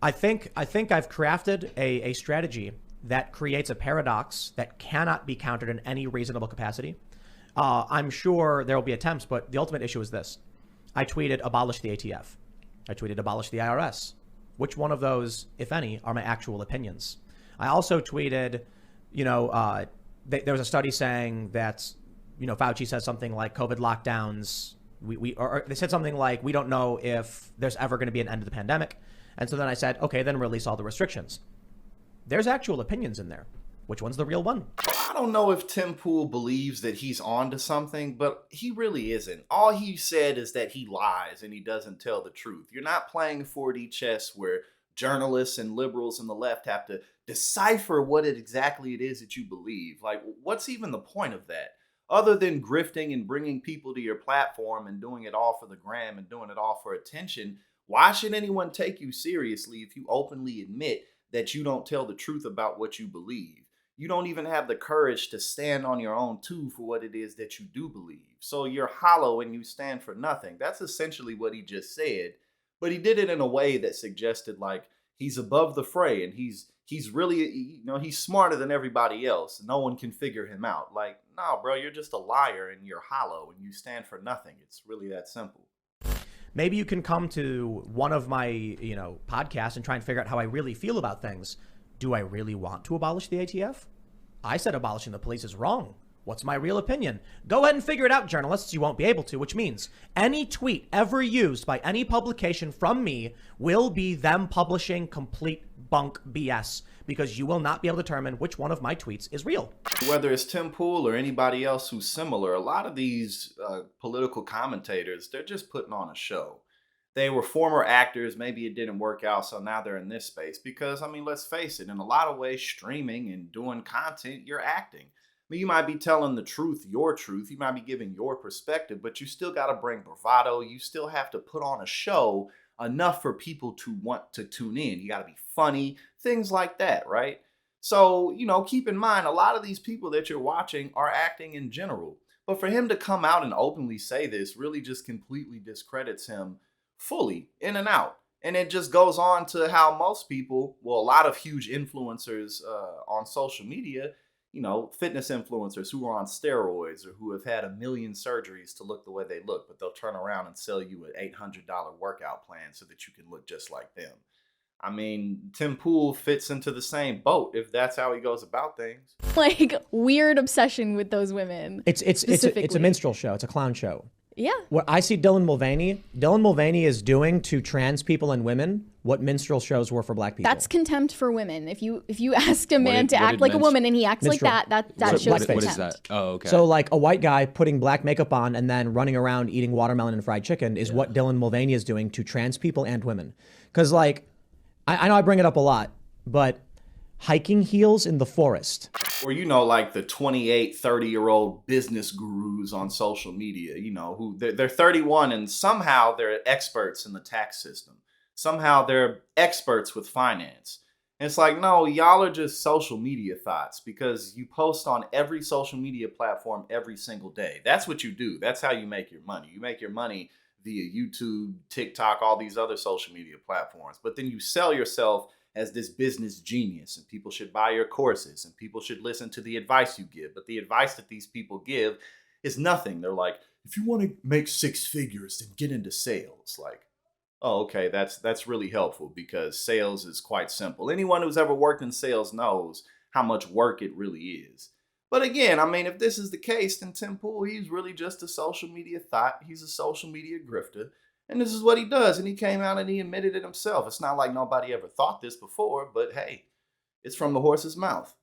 I think I've crafted a strategy that creates a paradox that cannot be countered in any reasonable capacity. I'm sure there will be attempts, but the ultimate issue is this. I tweeted abolish the ATF. I tweeted abolish the IRS. Which one of those, if any, are my actual opinions? I also tweeted, there was a study saying that, Fauci said something like COVID lockdowns. Or they said something like, we don't know if there's ever going to be an end to the pandemic. And so then I said, okay, then release all the restrictions. There's actual opinions in there. Which one's the real one? I don't know if Tim Pool believes that he's on to something, but he really isn't. All he said is that he lies and he doesn't tell the truth. You're not playing 4D chess where journalists and liberals and the left have to decipher what exactly it is that you believe. Like, what's even the point of that? Other than grifting and bringing people to your platform and doing it all for the gram and doing it all for attention, why should anyone take you seriously if you openly admit that you don't tell the truth about what you believe? You don't even have the courage to stand on your own too for what it is that you do believe. So you're hollow and you stand for nothing. That's essentially what he just said. But he did it in a way that suggested like he's above the fray and he's really, he's smarter than everybody else. No one can figure him out. Like, no, bro, you're just a liar and you're hollow and you stand for nothing. It's really that simple. Maybe you can come to one of my, podcasts and try and figure out how I really feel about things. Do I really want to abolish the ATF? I said abolishing the police is wrong. What's my real opinion? Go ahead and figure it out, journalists. You won't be able to, which means any tweet ever used by any publication from me will be them publishing complete bunk BS because you will not be able to determine which one of my tweets is real. Whether it's Tim Pool or anybody else who's similar, a lot of these political commentators, they're just putting on a show. They were former actors. Maybe it didn't work out, so now they're in this space. Because, let's face it, in a lot of ways, streaming and doing content, you're acting. You might be telling the truth, your truth. You might be giving your perspective, but you still got to bring bravado. You still have to put on a show enough for people to want to tune in. You got to be funny, things like that, right? So, keep in mind, a lot of these people that you're watching are acting in general. But for him to come out and openly say this really just completely discredits him fully, in and out. And it just goes on to how most people, a lot of huge influencers on social media, fitness influencers who are on steroids or who have had 1 million surgeries to look the way they look, but they'll turn around and sell you an $800 workout plan so that you can look just like them. Tim Pool fits into the same boat if that's how he goes about things. Like, weird obsession with those women. It's a minstrel show. It's a clown show. Yeah. What I see Dylan Mulvaney is doing to trans people and women what minstrel shows were for black people. That's contempt for women. If you asked a man to act like a woman and he acts like that shows contempt. What is that? Oh, okay. So like a white guy putting black makeup on and then running around eating watermelon and fried chicken is what Dylan Mulvaney is doing to trans people and women. Because like, I know I bring it up a lot, but hiking heels in the forest. Or, like the 28, 30-year-old business gurus on social media, who they're 31 and somehow they're experts in the tax system. Somehow they're experts with finance. And it's like, no, y'all are just social media thoughts because you post on every social media platform every single day. That's what you do. That's how you make your money. You make your money via YouTube, TikTok, all these other social media platforms. But then you sell yourself as this business genius and people should buy your courses and people should listen to the advice you give. But the advice that these people give is nothing. They're like, if you want to make 6 figures, then get into sales. Like, oh, okay, that's really helpful because sales is quite simple. Anyone who's ever worked in sales knows how much work it really is. But again, if this is the case, then Tim Pool, he's really just a social media thought. He's a social media grifter. And this is what he does. And he came out and he admitted it himself. It's not like nobody ever thought this before, but hey, it's from the horse's mouth.